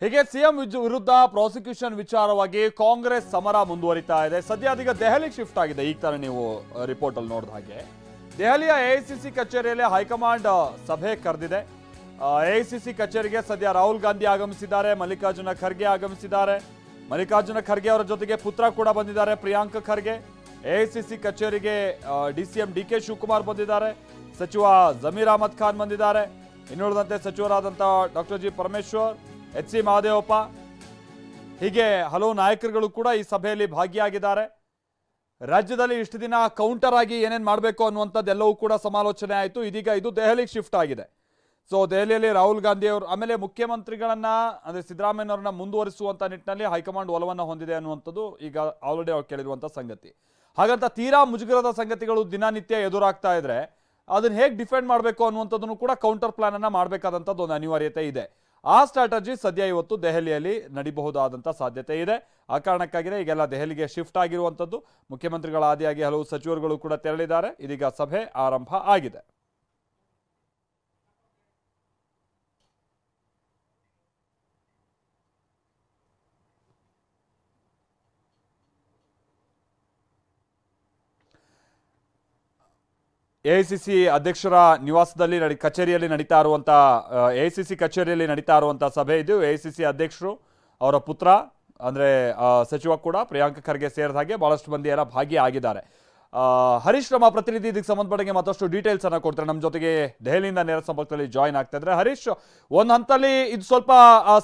ಹೀಗೆ ಸಿಎಂ ವಿರುದ್ಧ ಪ್ರಾಸಿಕ್ಯೂಷನ್ ವಿಚಾರವಾಗಿ ಕಾಂಗ್ರೆಸ್ ಸಮರ ಮುಂದುವರಿತಾ ಇದೆ. ಸದ್ಯ ಅದೀಗ ದೆಹಲಿಗೆ ಶಿಫ್ಟ್ ಆಗಿದೆ. ಈಗ ತರ ನೀವು ರಿಪೋರ್ಟ್ ಅಲ್ಲಿ ನೋಡಿದ ಹಾಗೆ ದೆಹಲಿಯ ಎಐಸಿಸಿ ಕಚೇರಿಯಲ್ಲಿ ಹೈಕಮಾಂಡ್ ಸಭೆ ಕರೆದಿದೆ. ಎಐಸಿಸಿ ಕಚೇರಿಗೆ ಸದ್ಯ ರಾಹುಲ್ ಗಾಂಧಿ ಆಗಮಿಸಿದ್ದಾರೆ, ಮಲ್ಲಿಕಾರ್ಜುನ ಖರ್ಗೆ ಆಗಮಿಸಿದ್ದಾರೆ. ಮಲ್ಲಿಕಾರ್ಜುನ ಖರ್ಗೆ ಅವರ ಜೊತೆಗೆ ಪುತ್ರ ಕೂಡ ಬಂದಿದ್ದಾರೆ, ಪ್ರಿಯಾಂಕ್ ಖರ್ಗೆ. ಎಐಸಿಸಿ ಕಚೇರಿಗೆ ಡಿಸಿಎಂ ಡಿಕೆ ಶಿವಕುಮಾರ್ ಬಂದಿದ್ದಾರೆ, ಸಚಿವ ಜಮೀರ್ ಅಹಮದ್ ಖಾನ್ ಬಂದಿದ್ದಾರೆ. ಇನ್ನುಳಿದಂತೆ ಸಚಿವರಾದಂಥ ಡಾಕ್ಟರ್ ಜಿ ಪರಮೇಶ್ವರ್, ಎಚ್ ಸಿ ಮಹದೇವಪ್ಪ, ಹೀಗೆ ಹಲವು ನಾಯಕರುಗಳು ಕೂಡ ಈ ಸಭೆಯಲ್ಲಿ ಭಾಗಿಯಾಗಿದ್ದಾರೆ. ರಾಜ್ಯದಲ್ಲಿ ಇಷ್ಟು ದಿನ ಕೌಂಟರ್ ಆಗಿ ಏನೇನು ಮಾಡಬೇಕು ಅನ್ನುವಂಥದ್ದೆಲ್ಲವೂ ಕೂಡ ಸಮಾಲೋಚನೆ ಆಯಿತು. ಇದೀಗ ಇದು ದೆಹಲಿಗೆ ಶಿಫ್ಟ್ ಆಗಿದೆ. ಸೊ ದೆಹಲಿಯಲ್ಲಿ ರಾಹುಲ್ ಗಾಂಧಿ ಅವರು ಆಮೇಲೆ ಮುಖ್ಯಮಂತ್ರಿಗಳನ್ನ ಅಂದರೆ ಸಿದ್ದರಾಮಯ್ಯನವ್ರನ್ನ ಮುಂದುವರಿಸುವಂಥ ನಿಟ್ಟಿನಲ್ಲಿ ಹೈಕಮಾಂಡ್ ಒಲವನ್ನು ಹೊಂದಿದೆ ಅನ್ನುವಂಥದ್ದು ಈಗ ಆಲ್ರೆಡಿ ಅವ್ರು ಕೇಳಿರುವಂಥ ಸಂಗತಿ. ಹಾಗಂತ ತೀರಾ ಮುಜುಗರದ ಸಂಗತಿಗಳು ದಿನನಿತ್ಯ ಎದುರಾಗ್ತಾ ಇದ್ರೆ ಅದನ್ನ ಹೇಗೆ ಡಿಫೆಂಡ್ ಮಾಡಬೇಕು ಅನ್ನುವಂಥದ್ದನ್ನು ಕೂಡ ಕೌಂಟರ್ ಪ್ಲಾನ್ ಅನ್ನ ಮಾಡಬೇಕಾದಂಥದ್ದು ಒಂದು ಅನಿವಾರ್ಯತೆ ಇದೆ. ಆ ಸ್ಟ್ರಾಟಜಿ ಸದ್ಯ ಇವತ್ತು ದೆಹಲಿಯಲ್ಲಿ ನಡೀಬಹುದಾದಂಥ ಸಾಧ್ಯತೆ ಇದೆ. ಆ ಕಾರಣಕ್ಕಾಗಿಯೇ ಈಗೆಲ್ಲ ದೆಹಲಿಗೆ ಶಿಫ್ಟ್ ಆಗಿರುವಂಥದ್ದು. ಮುಖ್ಯಮಂತ್ರಿಗಳ ಆದಿಯಾಗಿ ಹಲವು ಸಚಿವರುಗಳು ಕೂಡ ತೆರಳಿದ್ದಾರೆ. ಇದೀಗ ಸಭೆ ಆರಂಭ ಆಗಿದೆ. ಎಐಸಿಸಿ ಅಧ್ಯಕ್ಷರ ನಿವಾಸದಲ್ಲಿ ಕಚೇರಿಯಲ್ಲಿ ನಡೀತಾ ಇರುವಂಥ ಎಐಸಿಸಿ ಕಚೇರಿಯಲ್ಲಿ ನಡೀತಾ ಇರುವಂಥ ಸಭೆ ಇದು. ಎಐಸಿಸಿ ಅಧ್ಯಕ್ಷರು, ಅವರ ಪುತ್ರ ಅಂದರೆ ಸಚಿವ ಕೂಡ ಪ್ರಿಯಾಂಕ್ ಖರ್ಗೆ ಸೇರಿದ ಹಾಗೆ ಬಹಳಷ್ಟು ಮಂದಿ ಎಲ್ಲ ಭಾಗಿಯಾಗಿದ್ದಾರೆ. ಹರೀಶ್ ನಮ್ಮ ಪ್ರತಿನಿಧಿ ಇದಕ್ಕೆ ಸಂಬಂಧಪಟ್ಟಂಗೆ ಮತ್ತಷ್ಟು ಡೀಟೇಲ್ಸ್ ಅನ್ನ ಕೊಡ್ತಾರೆ. ನಮ್ಮ ಜೊತೆಗೆ ದೆಹಲಿಯಿಂದ ನೇರ ಸಂಪರ್ಕದಲ್ಲಿ ಜಾಯಿನ್ ಆಗ್ತಾ ಇದ್ದಾರೆ. ಹರೀಶ್, ಒಂದು ಹಂತದಲ್ಲಿ ಇದು ಸ್ವಲ್ಪ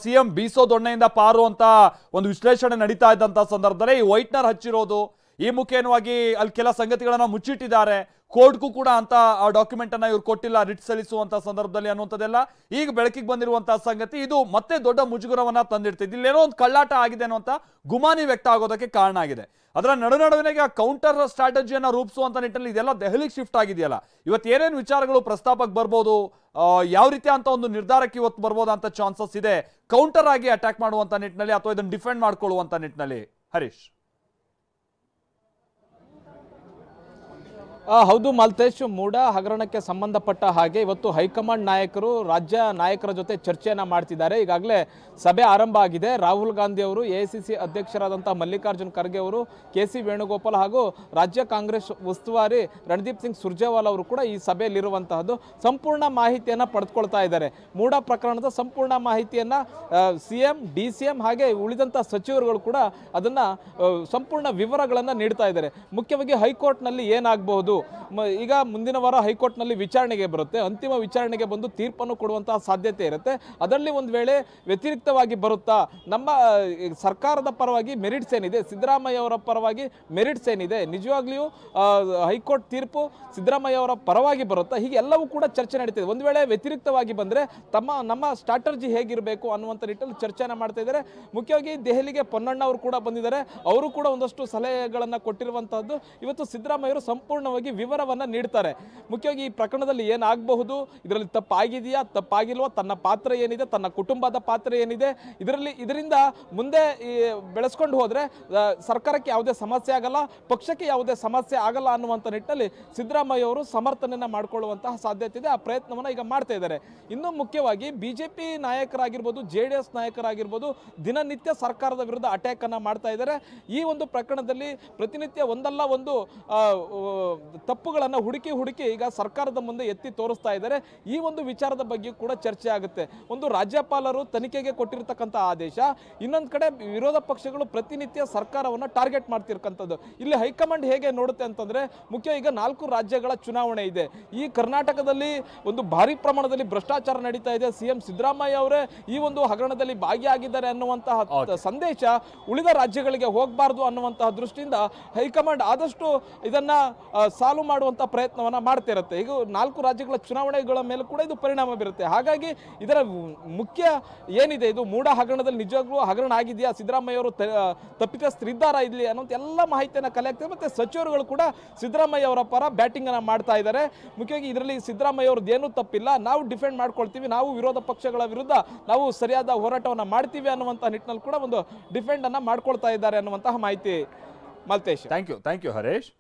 ಸಿಎಂ ಬೀಸೋ ದೊಣ್ಣೆಯಿಂದ ಪಾರು ಅಂತ ಒಂದು ವಿಶ್ಲೇಷಣೆ ನಡೀತಾ ಇದ್ದಂಥ ಸಂದರ್ಭದಲ್ಲಿ ಈ ವೈಟ್ನರ್ ಹಚ್ಚಿರೋದು, ಈ ಮುಖೇನವಾಗಿ ಅಲ್ಲಿ ಕೆಲ ಸಂಗತಿಗಳನ್ನ ಮುಚ್ಚಿಟ್ಟಿದ್ದಾರೆ, ಕೋರ್ಟ್ಗೂ ಕೂಡ ಅಂತ ಡಾಕ್ಯುಮೆಂಟ್ ಅನ್ನ ಇವ್ರು ಕೊಟ್ಟಿಲ್ಲ ರಿಟ್ ಸಲ್ಲಿಸುವಂತ ಸಂದರ್ಭದಲ್ಲಿ ಅನ್ನುವಂಥದ್ದೆಲ್ಲ ಈಗ ಬೆಳಕಿಗೆ ಬಂದಿರುವಂತಹ ಸಂಗತಿ. ಇದು ಮತ್ತೆ ದೊಡ್ಡ ಮುಜುಗರವನ್ನ ತಂದಿಡ್ತಿದ್ದು, ಇಲ್ಲೇನೋ ಒಂದು ಕಳ್ಳಾಟ ಆಗಿದೆ ಅನ್ನುವಂಥ ಗುಮಾನಿ ವ್ಯಕ್ತ ಆಗೋದಕ್ಕೆ ಕಾರಣ ಆಗಿದೆ. ಅದರ ನಡುವಿನಾಗ ಕೌಂಟರ್ ಸ್ಟ್ರಾಟಜಿಯನ್ನ ರೂಪಿಸುವಂತ ನಿಟ್ಟಿನಲ್ಲಿ ಇದೆಲ್ಲ ದೆಹಲಿಗೆ ಶಿಫ್ಟ್ ಆಗಿದೆಯಲ್ಲ, ಇವತ್ತು ಏನೇನು ವಿಚಾರಗಳು ಪ್ರಸ್ತಾಪಕ್ಕೆ ಬರ್ಬೋದು, ಯಾವ ರೀತಿ ಅಂತ ಒಂದು ನಿರ್ಧಾರಕ್ಕೆ ಇವತ್ತು ಬರ್ಬೋದಂತ ಚಾನ್ಸಸ್ ಇದೆ ಕೌಂಟರ್ ಆಗಿ ಅಟ್ಯಾಕ್ ಮಾಡುವಂತ ನಿಟ್ಟಿನಲ್ಲಿ ಅಥವಾ ಇದನ್ನು ಡಿಫೆಂಡ್ ಮಾಡ್ಕೊಳ್ಳುವಂತ ನಿಟ್ಟಿನಲ್ಲಿ? ಹರೀಶ್. ಹೌದು ಮಾಲ್ತೇಶ್, ಮೂಡ ಹಗರಣಕ್ಕೆ ಸಂಬಂಧಪಟ್ಟ ಹಾಗೆ ಇವತ್ತು ಹೈಕಮಾಂಡ್ ನಾಯಕರು ರಾಜ್ಯ ನಾಯಕರ ಜೊತೆ ಚರ್ಚೆಯನ್ನ ಮಾಡ್ತಿದ್ದಾರೆ. ಈಗಾಗಲೇ ಸಭೆ ಆರಂಭ ಆಗಿದೆ. ರಾಹುಲ್ ಗಾಂಧಿ ಅವರು, ಎಐಸಿಸಿ ಅಧ್ಯಕ್ಷರಾದಂತಹ ಮಲ್ಲಿಕಾರ್ಜುನ್ ಖರ್ಗೆ ಅವರು, ಕೆ.ಸಿ. ವೇಣುಗೋಪಾಲ್ ಹಾಗೂ ರಾಜ್ಯ ಕಾಂಗ್ರೆಸ್ ಉಸ್ತುವಾರಿ ರಣದೀಪ್ ಸಿಂಗ್ ಸುರ್ಜೇವಾಲಾ ಅವರು ಕೂಡ ಈ ಸಭೆಯಲ್ಲಿರುವಂತಹದ್ದು. ಸಂಪೂರ್ಣ ಮಾಹಿತಿಯನ್ನ ಪಡೆದುಕೊಳ್ತಾ ಇದ್ದಾರೆ. ಮೂಡ ಪ್ರಕರಣದ ಸಂಪೂರ್ಣ ಮಾಹಿತಿಯನ್ನ ಸಿಎಂ, ಡಿಸಿಎಂ ಹಾಗೆ ಉಳಿದಂತಹ ಸಚಿವರುಗಳು ಕೂಡ ಅದನ್ನ ಸಂಪೂರ್ಣ ವಿವರಗಳನ್ನ ನೀಡ್ತಾ ಇದ್ದಾರೆ. ಮುಖ್ಯವಾಗಿ ಹೈಕೋರ್ಟ್ನಲ್ಲಿ ಏನಾಗಬಹುದು, ಈಗ ಮುಂದಿನ ವಾರ ಹೈಕೋರ್ಟ್ನಲ್ಲಿ ವಿಚಾರಣೆಗೆ ಬರುತ್ತೆ, ಅಂತಿಮ ವಿಚಾರಣೆಗೆ ಬಂದು ತೀರ್ಪನ್ನು ಕೊಡುವಂತಹ ಸಾಧ್ಯತೆ ಇರುತ್ತೆ. ಅದರಲ್ಲಿ ಒಂದು ವೇಳೆ ವ್ಯತಿರಿಕ್ತವಾಗಿ ಬರುತ್ತಾ, ನಮ್ಮ ಸರ್ಕಾರದ ಪರವಾಗಿ ಮೆರಿಟ್ಸ್ ಏನಿದೆ, ಸಿದ್ದರಾಮಯ್ಯ ಅವರ ಪರವಾಗಿ ಮೆರಿಟ್ಸ್ ಏನಿದೆ, ನಿಜವಾಗ್ಲಿಯೂ ಹೈಕೋರ್ಟ್ ತೀರ್ಪು ಸಿದ್ದರಾಮಯ್ಯ ಅವರ ಪರವಾಗಿ ಬರುತ್ತಾ, ಹೀಗೆ ಎಲ್ಲವೂ ಕೂಡ ಚರ್ಚೆ ನಡೀತಿದೆ. ಒಂದು ವೇಳೆ ವ್ಯತಿರಿಕ್ತವಾಗಿ ಬಂದರೆ ನಮ್ಮ ಸ್ಟ್ರಾಟಜಿ ಹೇಗಿರಬೇಕು ಅನ್ನುವಂಥ ನಿಟ್ಟಲ್ಲಿ ಚರ್ಚೆನ ಮಾಡ್ತಾ ಇದ್ದಾರೆ. ಮುಖ್ಯವಾಗಿ ದೆಹಲಿಗೆ ಪೊನ್ನಣ್ಣ ಅವರು ಕೂಡ ಬಂದಿದ್ದಾರೆ. ಅವರು ಕೂಡ ಒಂದಷ್ಟು ಸಲಹೆಗಳನ್ನು ಕೊಟ್ಟಿರುವಂತಹದ್ದು. ಇವತ್ತು ಸಿದ್ದರಾಮಯ್ಯವರು ಸಂಪೂರ್ಣವಾಗಿ ವಿವರವನ್ನ ನೀಡ್ತಾರೆ. ಮುಖ್ಯವಾಗಿ ಈ ಪ್ರಕರಣದಲ್ಲಿ ಏನಾಗಬಹುದು, ಇದರಲ್ಲಿ ತಪ್ಪಾಗಿದೆಯಾ, ತಪ್ಪಾಗಿಲ್ವಾ, ತನ್ನ ಪಾತ್ರ ಏನಿದೆ, ತನ್ನ ಕುಟುಂಬದ ಪಾತ್ರ ಏನಿದೆ, ಇದರಿಂದ ಮುಂದೆ ಬೆಳೆಸ್ಕೊಂಡು ಹೋದ್ರೆ ಸರ್ಕಾರಕ್ಕೆ ಯಾವುದೇ ಸಮಸ್ಯೆ ಆಗಲ್ಲ, ಪಕ್ಷಕ್ಕೆ ಯಾವುದೇ ಸಮಸ್ಯೆ ಆಗಲ್ಲ ಅನ್ನುವಂಥ ನಿಟ್ಟಿನಲ್ಲಿ ಸಿದ್ದರಾಮಯ್ಯ ಅವರು ಸಮರ್ಥನೆಯನ್ನ ಮಾಡಿಕೊಳ್ಳುವಂತಹ ಸಾಧ್ಯತೆ ಇದೆ. ಆ ಪ್ರಯತ್ನವನ್ನ ಈಗ ಮಾಡ್ತಾ ಇದ್ದಾರೆ. ಇನ್ನು ಮುಖ್ಯವಾಗಿ ಬಿಜೆಪಿ ನಾಯಕರಾಗಿರ್ಬೋದು, JDS ನಾಯಕರಾಗಿರ್ಬೋದು, ದಿನನಿತ್ಯ ಸರ್ಕಾರದ ವಿರುದ್ಧ ಅಟ್ಯಾಕ್ ಅನ್ನ ಮಾಡ್ತಾ ಇದ್ದಾರೆ. ಈ ಒಂದು ಪ್ರಕರಣದಲ್ಲಿ ಪ್ರತಿನಿತ್ಯ ಒಂದಲ್ಲ ಒಂದು ತಪ್ಪುಗಳನ್ನು ಹುಡುಕಿ ಈಗ ಸರ್ಕಾರದ ಮುಂದೆ ಎತ್ತಿ ತೋರಿಸ್ತಾ ಇದ್ದಾರೆ. ಈ ಒಂದು ವಿಚಾರದ ಬಗ್ಗೆ ಕೂಡ ಚರ್ಚೆ ಆಗುತ್ತೆ. ಒಂದು ರಾಜ್ಯಪಾಲರು ತನಿಖೆಗೆ ಕೊಟ್ಟಿರತಕ್ಕಂಥ ಆದೇಶ, ಇನ್ನೊಂದು ಕಡೆ ವಿರೋಧ ಪಕ್ಷಗಳು ಪ್ರತಿನಿತ್ಯ ಸರ್ಕಾರವನ್ನು ಟಾರ್ಗೆಟ್ ಮಾಡ್ತಿರ್ತಕ್ಕಂಥದ್ದು. ಇಲ್ಲಿ ಹೈಕಮಾಂಡ್ ಹೇಗೆ ನೋಡುತ್ತೆ ಅಂತಂದ್ರೆ, ಮುಖ್ಯ ಈಗ 4 ರಾಜ್ಯಗಳ ಚುನಾವಣೆ ಇದೆ. ಈ ಕರ್ನಾಟಕದಲ್ಲಿ ಒಂದು ಭಾರಿ ಪ್ರಮಾಣದಲ್ಲಿ ಭ್ರಷ್ಟಾಚಾರ ನಡೀತಾ ಇದೆ. ಸಿಎಂ ಸಿದ್ದರಾಮಯ್ಯ ಅವರೇ ಈ ಒಂದು ಹಗರಣದಲ್ಲಿ ಭಾಗಿಯಾಗಿದ್ದಾರೆ ಅನ್ನುವಂತಹ ಸಂದೇಶ ಉಳಿದ ರಾಜ್ಯಗಳಿಗೆ ಹೋಗಬಾರದು ಅನ್ನುವಂತಹ ದೃಷ್ಟಿಯಿಂದ ಹೈಕಮಾಂಡ್ ಆದಷ್ಟು ಇದನ್ನ ಸಾಲ್ವ್ ಮಾಡುವಂತ ಪ್ರಯತ್ನವನ್ನ ಮಾಡ್ತಾ ಇರುತ್ತೆ. ಈಗ 4 ರಾಜ್ಯಗಳ ಚುನಾವಣೆಗಳ ಮೇಲೆ ಕೂಡ ಇದು ಪರಿಣಾಮ ಬೀರುತ್ತೆ. ಹಾಗಾಗಿ ಇದರ ಮುಖ್ಯ ಏನಿದೆ, ಇದು ಮೂಡ ಹಗರಣದಲ್ಲಿ ನಿಜವಾಗ್ಲೂ ಹಗರಣ ಆಗಿದೆಯಾ, ಸಿದ್ದರಾಮಯ್ಯ ಅವರು ತಪ್ಪಿತಸ್ಥರಿದ್ದಾರಾ ಇಲ್ಲಿ ಅನ್ನೋಂಥ ಎಲ್ಲ ಮಾಹಿತಿಯನ್ನು ಕಲೆ ಆಗ್ತದೆ. ಮತ್ತೆ ಸಚಿವರುಗಳು ಕೂಡ ಸಿದ್ದರಾಮಯ್ಯ ಅವರ ಪರ ಬ್ಯಾಟಿಂಗ್ ಅನ್ನ ಮಾಡ್ತಾ ಇದ್ದಾರೆ. ಮುಖ್ಯವಾಗಿ ಇದರಲ್ಲಿ ಸಿದ್ದರಾಮಯ್ಯ ಅವ್ರದ್ದು ಏನೂ ತಪ್ಪಿಲ್ಲ, ನಾವು ಡಿಫೆಂಡ್ ಮಾಡ್ಕೊಳ್ತೀವಿ, ನಾವು ವಿರೋಧ ಪಕ್ಷಗಳ ವಿರುದ್ಧ ನಾವು ಸರಿಯಾದ ಹೋರಾಟವನ್ನು ಮಾಡ್ತೀವಿ ಅನ್ನುವಂಥ ನಿಟ್ಟಿನಲ್ಲಿ ಕೂಡ ಒಂದು ಡಿಫೆಂಡ್ ಅನ್ನ ಮಾಡ್ಕೊಳ್ತಾ ಇದ್ದಾರೆ ಅನ್ನುವಂತಹ ಮಾಹಿತಿ. Maltesh, thank you Harish.